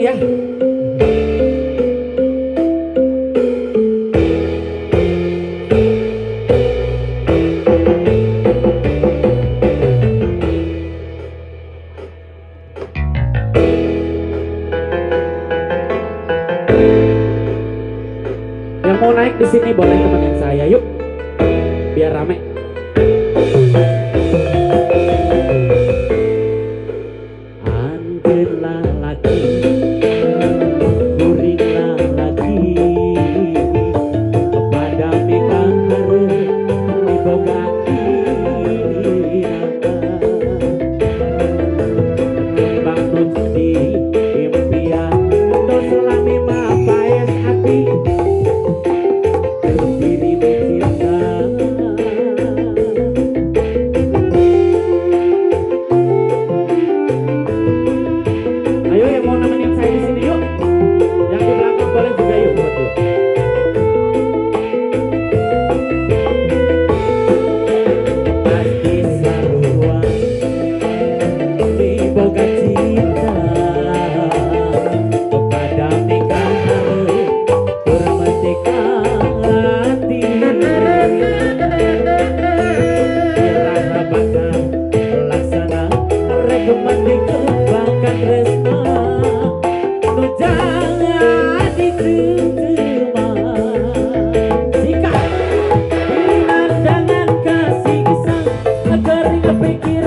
ya. Yang mau naik di sini boleh temenin saya, yuk. Biar rame. Anjirlah lagi, kuringlah lagi, pada megang dibogati bangun di impian untuk selami mapaes hati diri cinta. Ayo yang mau nemenin saya di sini yuk. Yang di belakang boleh juga yuk. Pasti sarua diboga cinta kepada nikah bermerdeka hati. Irah bakal laksana rekomendasi kebangkan resma nu jangan diterima sikap dengan kasih kisah agar dipikir